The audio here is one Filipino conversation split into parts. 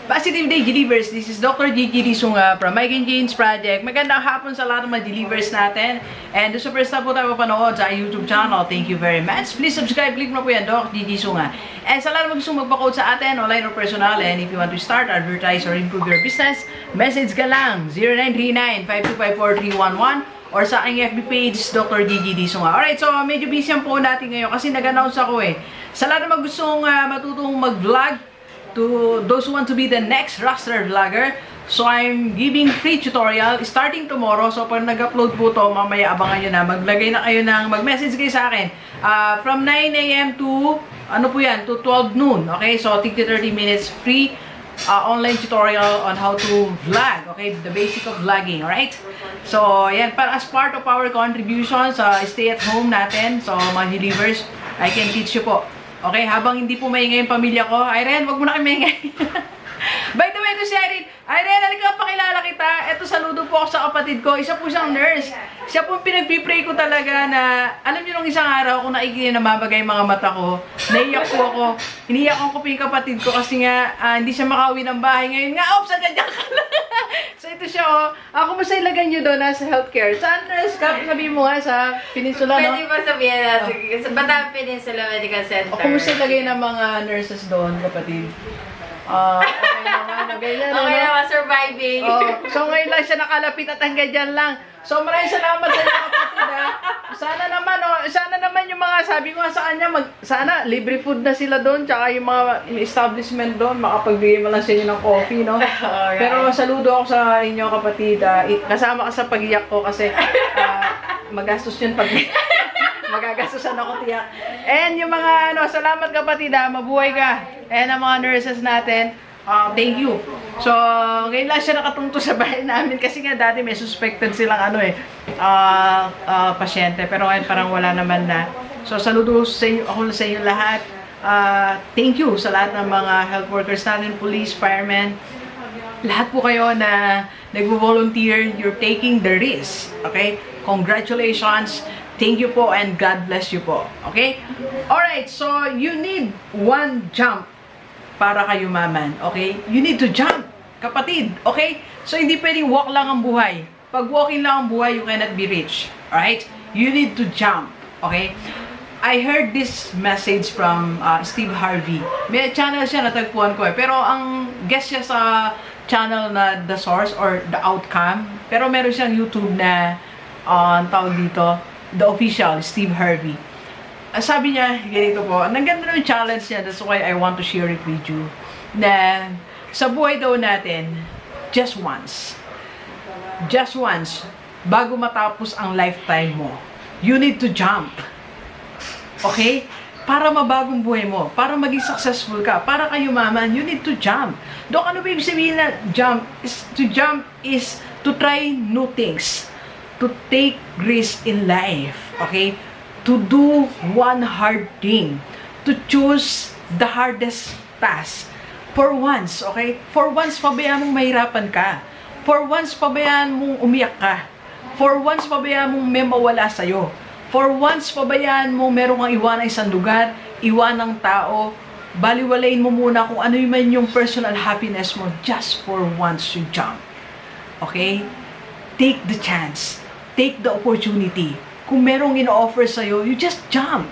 Positive Day Delivers. This is Dr. Gigi Sunga from Mike and Jane's Project. Magandang hapon sa lahat ng mga delivers natin. And doon sa first time po tayo mapanood sa YouTube channel, thank you very much. Please subscribe, click mo po yan, Dr. Gigi Sunga. And sa lahat ng gusto magpa-code sa atin, online or personal, and if you want to start, advertise, or improve your business, message ka lang, 0939-5254311 or sa aking FB page, Dr. Gigi Sunga. Alright, so medyo busy ang po natin ngayon kasi nag-announce ako Sa lahat ng gustong matutong mag-vlog, to those who want to be the next rockstar vlogger, so I'm giving free tutorial starting tomorrow. So pag nag-upload po to, mamaya abangan nyo na, maglagay na kayo ng, mag-message kayo sa akin from 9 AM to ano po yan, to 12 noon. Okay, so 30 minutes free online tutorial on how to vlog, okay, the basic of vlogging. Alright, so yan, para as part of our contributions sa stay at home natin, so mga delivers, I can teach you po. Okay, habang hindi po maingay yung pamilya ko, Irene, wag mo na kayo maingay. By the way, ito si Irene. Irene, halika, pakilala kita. Ito, saludo po ako sa kapatid ko. Isa po siyang nurse. Siya po pinag-pray ko talaga na, alam niyo nung isang araw, kung nakikita na mabagay mga mata ko, naiyak po ako. Iniyak ko po yung kapatid ko kasi nga, hindi siya makauwi ng bahay. Ngayon nga, agad ka lang. So, ito siya, kumusta ilagay niyo doon sa healthcare? Saan nurse ka? Sabihin mo nga sa Peninsula, no? Pwede pa sabihin sa Bataan Peninsula Medical Center. Kumusta ilagay ng mga nurses doon, kapatid? Okay naman, ganyan. Okay naman, surviving. So ngayon lang siya nakalapit at hanggang dyan lang. So maraming salamat sa inyo, kapatid, sana naman yung mga, sabi ko nga sa kanya, sana libre food na sila doon, tsaka yung mga establishment doon, makapagbigay mo lang sa inyo ng coffee, no? Alright. Pero saludo ako sa inyo, kapatid. Kasama ka sa pag-iyak ko kasi magastos yun pag magagastusan ako, tiyak. And yung mga, salamat, kapatid, mabuhay ka. And ang mga nurses natin, thank you. So, ngayon lang siya nakatungto sa bahay namin kasi nga dati may suspected silang pasyente. Pero ngayon parang wala naman na. So, saludo sa inyo, ako sa inyo lahat. Thank you sa lahat ng mga health workers natin, police, firemen. Lahat po kayo na nag-volunteer, you're taking the risk. Okay? Congratulations. Thank you po and God bless you po. Okay? Alright, so you need one jump para kayo maman. Okay? You need to jump, kapatid. Okay? So hindi pwedeng walk lang ang buhay. Pag walking lang ang buhay, you cannot be rich. Alright? You need to jump. Okay? I heard this message from Steve Harvey. May channel siya, natagpuan ko pero ang guest siya sa channel na The Source or The Outcome. Pero meron siyang YouTube na tawag dito, The Official, Steve Harvey. Sabi niya, ganito po, ang ganda ng challenge niya, that's why I want to share it with you, na sa buhay daw natin, just once, bago matapos ang lifetime mo, you need to jump. Okay? Para mabagong buhay mo, para maging successful ka, para kayo maman, you need to jump. Doon, ano ba ibig sabihin na jump? To jump is to try new things, to take risk in life, okay? To do one hard thing, to choose the hardest task. For once, okay? For once, pabayaan mong mahirapan ka. For once, pabayaan mong umiyak ka. For once, pabayaan mong may mawala sa'yo. For once, pabayaan mong meron kang iwan ng isang lugar, iwan ng tao, baliwalain mo muna kung ano man yung personal happiness mo just for once you jump. Okay? Take the chance. Take the opportunity. Kung merong ino-offer sa'yo, you just jump.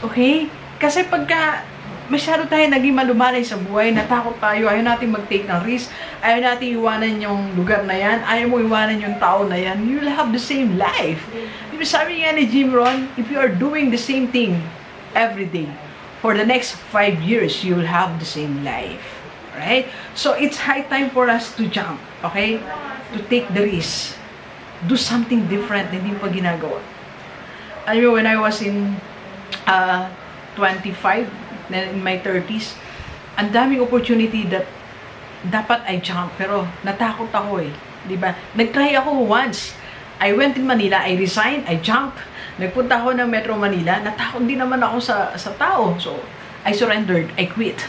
Okay? Kasi pagka masyado tayo naging malumanay sa buhay, natakot tayo, ayaw natin mag-take ng risk, ayaw natin iwanan yung lugar na yan, ayaw mo iwanan yung tao na yan, you'll have the same life. Sabi nga ni Jim Rohn, if you are doing the same thing every day, for the next 5 years, you'll have the same life. Right? So, it's high time for us to jump. Okay? To take the risk. Do something different na hindi pa ginagawa. I mean, when I was in 25, in my 30s, ang daming opportunity that dapat I jump, pero natakot ako diba? Nag-try ako once. I went in Manila, I resigned, I jumped. Nagpunta ako ng Metro Manila, natakot din naman ako sa tao. So, I surrendered, I quit.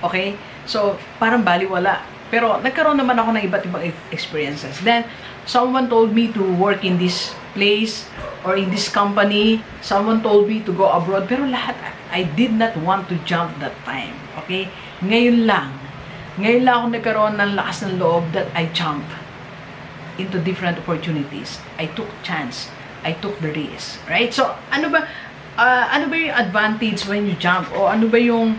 Okay? So, parang baliwala. Pero nagkaroon naman ako ng iba't ibang experiences. Then, someone told me to work in this place or in this company. Someone told me to go abroad. Pero lahat, I did not want to jump that time. Okay? Ngayon lang ako nagkaroon ng lakas ng loob that I jump into different opportunities. I took chance. I took the risk. Right? So, ano ba yung advantage when you jump? O ano ba yung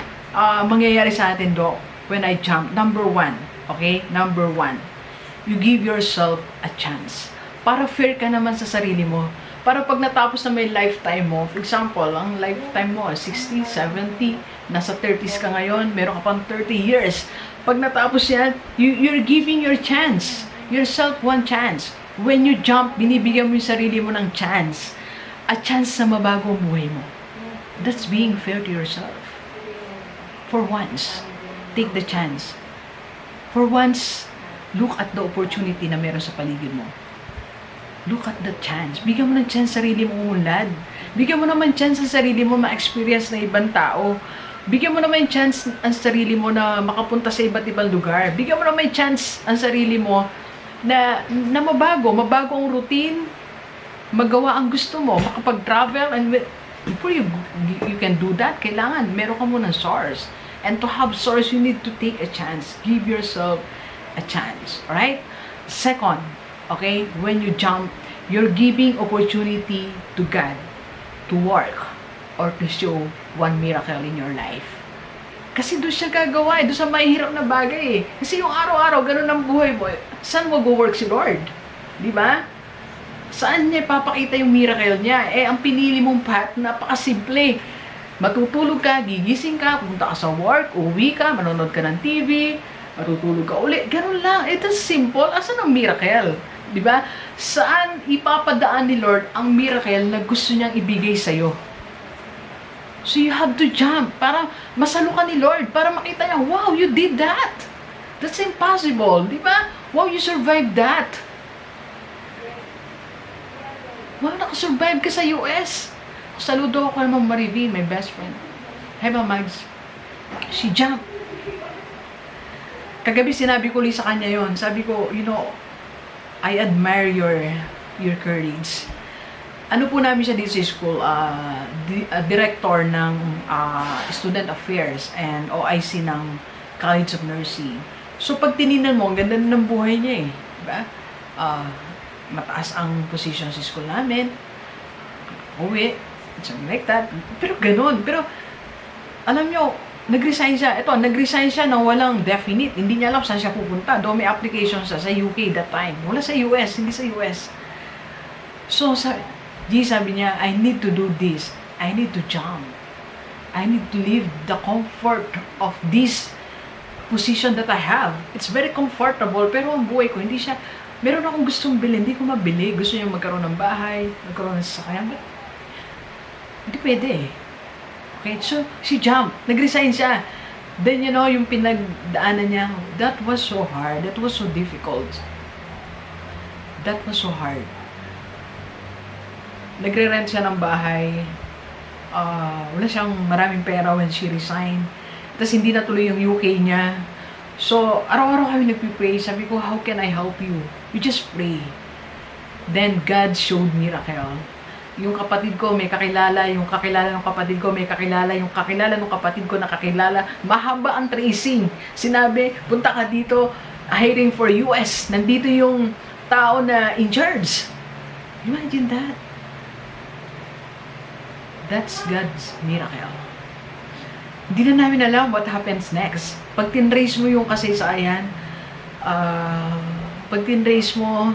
mangyayari sa atin, Doc, when I jump? Number one. Okay? Number one. You give yourself a chance. Para fair ka naman sa sarili mo. Para pag natapos na may lifetime mo, for example, ang lifetime mo, 60, 70, nasa 30s ka ngayon, meron ka pang 30 years. Pag natapos yan, you're giving yourself one chance. When you jump, binibigyan mo yung sarili mo ng chance. A chance na mabago ang buhay mo. That's being fair to yourself. For once, take the chance. For once, look at the opportunity na meron sa paligid mo. Look at the chance. Bigyan mo ng chance sarili mo umunlad. Bigyan mo naman chance sa sarili mo ma-experience na ibang tao. Bigyan mo naman chance ang sarili mo na makapunta sa iba't ibang lugar. Bigyan mo naman chance ang sarili mo na mabago ang routine, magawa ang gusto mo, makapag-travel, and before you can do that, kailangan meron ka muna source. And to have source, you need to take a chance. Give yourself a chance. Alright? Second, okay, when you jump, you're giving opportunity to God to work or to show one miracle in your life. Kasi doon siya gagawa, doon sa mahihirap na bagay eh. Kasi yung araw-araw, ganun ang buhay mo. Saan mag-work si Lord? Di ba? Saan niya papakita yung miracle niya? Eh, ang pinili mong path, napakasimple. Matutulog ka, gigising ka, pumunta ka sa work, uwi ka, manonood ka ng TV, matutulog ka uli. Ganun lang. It is simple. Asan ang miracle? Di ba? Saan ipapadaan ni Lord ang miracle na gusto niyang ibigay sa'yo? So you have to jump para masalo ka ni Lord, para makita niya, wow, you did that. That's impossible. Di ba? Wow, you survived that. Wow, nakasurvive ka sa US. Saludo ako kay Ma'am Marivin, my best friend. Hi, Ma'am Mags. She jumped. Kagabi sinabi ko ulit sa kanya yon. Sabi ko, you know, I admire your courage. Ano po namin siya dito sa school, director ng Student Affairs and OIC ng College of Nursing. So pag tininan mo, ang ganda ng buhay niya eh. Diba? Mataas ang position sa school namin. Uwi, something like that. Pero ganun. Pero alam nyo, nag-resign siya. Ito, nag-resign siya nang walang definite. Hindi niya alam saan siya pupunta. Doon may application sa UK that time. Wala sa US, hindi sa US. So, sabi niya, I need to do this. I need to jump. I need to live the comfort of this position that I have. It's very comfortable, pero ang buhay ko, hindi siya, meron akong gustong bilhin, hindi ko mabili. Gusto niya magkaroon ng bahay, magkaroon ng sasakyan, but hindi pwede eh. Okay, so she jumped. Nag-resign siya. Then, you know, yung pinagdaanan niya, that was so hard. That was so difficult. That was so hard. Nagre-rent siya ng bahay. Wala siyang maraming pera when she resigned. Tapos hindi natuloy yung UK niya. So, araw-araw kami nagpipray. Sabi ko, how can I help you? You just pray. Then, God showed miracle. Yung kapatid ko may kakilala, yung kakilala ng kapatid ko may kakilala, yung kakilala ng kapatid ko nakakilala. Mahaba ang tracing. Sinabi, punta ka dito, hiring for US. Nandito yung tao na in charge. Imagine that. That's God's miracle. Hindi na namin alam what happens next. Pag tinrace mo yung kasaysayan, pag tinrace mo,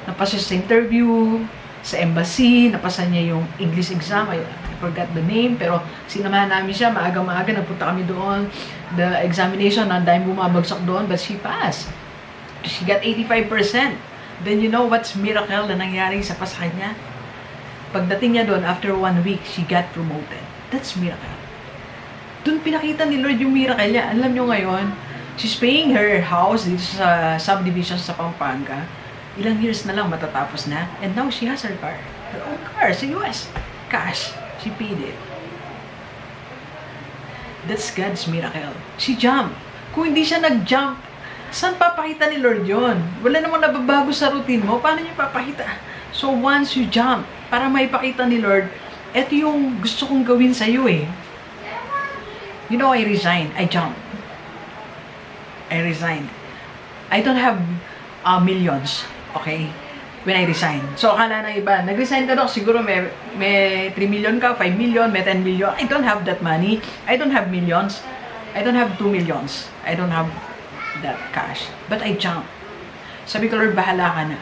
napasa sa interview, sa embassy, napasa niya yung English exam, I forgot the name, pero sinamahan namin siya, maaga-maaga, nagpunta kami doon, the examination, ang dahil bumabagsak doon, but she passed. She got 85%. Then you know what's miracle na nangyari sa pasahan niya? Pagdating niya doon, after 1 week, she got promoted. That's miracle. Doon pinakita ni Lord yung miracle niya. Alam nyo ngayon, she's paying her house dito sa subdivision sa Pampanga. Ilang years na lang matatapos na. And now she has her car. Her own car sa US. Cash. She paid it. That's God's miracle. She jumped. Kung hindi siya nag-jump, saan papakita ni Lord yon? Wala namang nababago sa routine mo. Paano niya papakita? So once you jump, para maipakita ni Lord, eto yung gusto kong gawin sa iyo eh. You know, I resigned. I jumped. I resigned. I don't have millions, okay? When I resigned. So, akala ng iba, nag-resign ka daw, siguro may 3 million ka, 5 million, may 10 million. I don't have that money. I don't have millions. I don't have 2 millions. I don't have that cash. But I jumped. Sabi ko, Lord, bahala ka na.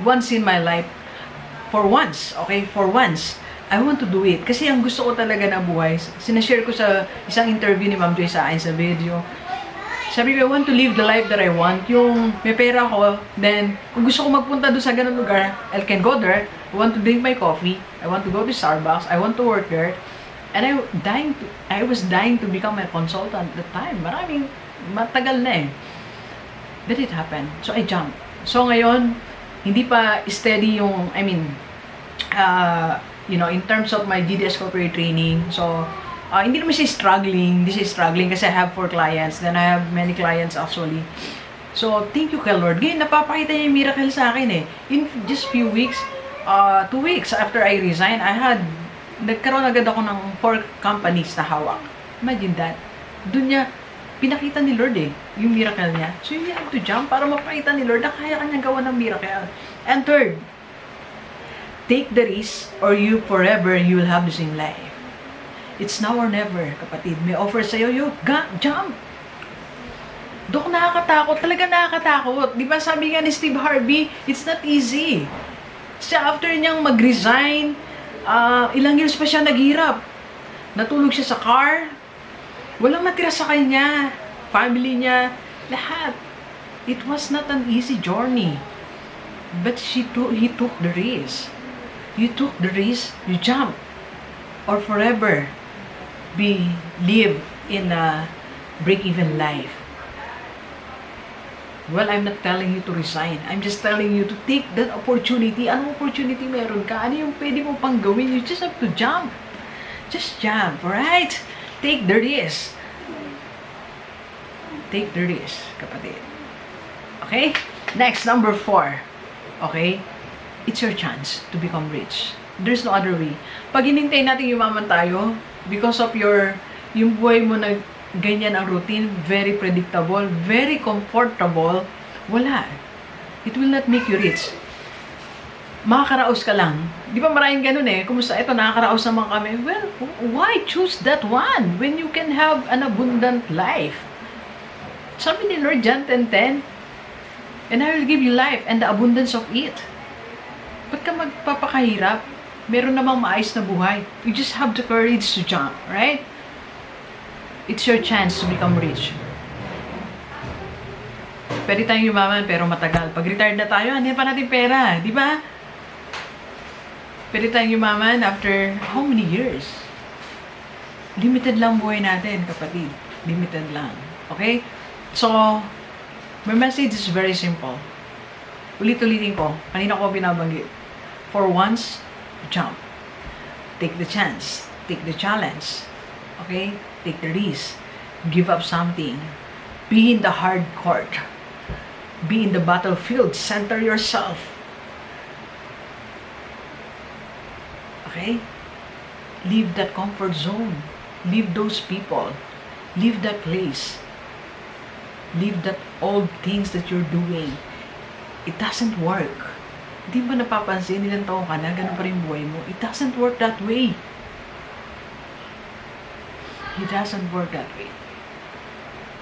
Once in my life, for once, okay? For once, I want to do it. Kasi ang gusto ko talaga na buhay, sinashare ko sa isang interview ni Ma'am Joy sa akin sa video. Sabi ko, I want to live the life that I want. Yung may pera ko, then, kung gusto ko magpunta doon sa ganun lugar, I can go there. I want to drink my coffee. I want to go to Starbucks. I want to work there. And I was dying to become a consultant at the time. Matagal na eh. But it happened. So, I jumped. So, ngayon, hindi pa steady yung, in terms of my GDS corporate training. So, hindi naman siya struggling. This is struggling kasi I have 4 clients. Then, I have many clients actually. So, thank you kay Lord. Ngayon, napapakita niya yung miracle sa akin eh. In just few weeks, 2 weeks after I resigned, nagkaroon agad ako ng 4 companies na hawak. Imagine that. Doon niya, pinakita ni Lord eh, yung miracle niya. So, you have to jump para mapakita ni Lord na kaya kanyang gawa ng miracle. And third, take the risk or you forever, you will have the same life. It's now or never, kapatid. May offer sa'yo, jump! Dok, nakakatakot. Talaga nakakatakot. Di ba sabi nga ni Steve Harvey, it's not easy. Siya, after niyang mag-resign, ilang years pa siya naghirap. Natulog siya sa car. Walang natira sa kanya. Family niya. Lahat. It was not an easy journey. But he took the risk. You took the risk, you jump. Or forever, live in a break-even life. Well, I'm not telling you to resign. I'm just telling you to take that opportunity. Anong opportunity meron ka? Ano yung pwede mo pang gawin? You just have to jump. Just jump, alright? Take the risk. Take the risk, kapatid. Okay? Next, number 4. Okay? It's your chance to become rich. There's no other way. Pag hinintay natin yumaman tayo, because of yung buhay mo na ganyan ang routine, very predictable, very comfortable, wala. It will not make you rich. Makakaraos ka lang. Di ba maraming ganun eh? Kumusta? Ito, nakakaraos naman kami. Well, why choose that one when you can have an abundant life? Sabi ni Lord John 10:10, and I will give you life and the abundance of it. Ba't ka magpapakahirap? Meron namang maayos na buhay. You just have the courage to jump, right? It's your chance to become rich. Pwede tayong yumaman pero matagal. Pag retired na tayo, ano pa natin pera? Di ba? Pwede tayong yumaman after how many years? Limited lang buhay natin, kapatid. Limited lang. Okay? So, my message is very simple. Ulit-ulitin ko. Kanina ko binabanggit. For once, jump. Take the chance. Take the challenge. Okay? Take the risk. Give up something. Be in the hard court. Be in the battlefield. Center yourself. Okay? Leave that comfort zone. Leave those people. Leave that place. Leave that old things that you're doing. It doesn't work. Di ba napapansin, ilang taon ka na, ganun pa rin buhay mo? It doesn't work that way. It doesn't work that way.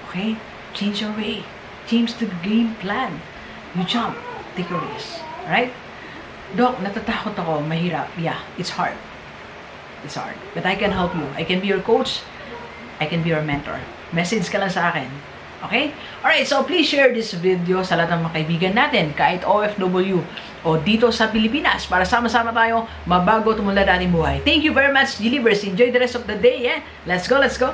Okay? Change your way. Change the game plan. You jump. Take a risk. Alright? Doc, natatakot ako. Mahirap. Yeah, it's hard. It's hard. But I can help you. I can be your coach. I can be your mentor. Message ka lang sa akin. Okay? Alright, so please share this video sa lahat ng mga kaibigan natin, kahit OFW o dito sa Pilipinas, para sama-sama tayo mabago tumulad ating buhay. Thank you very much, Gilibers. Enjoy the rest of the day, yeah? Let's go, let's go!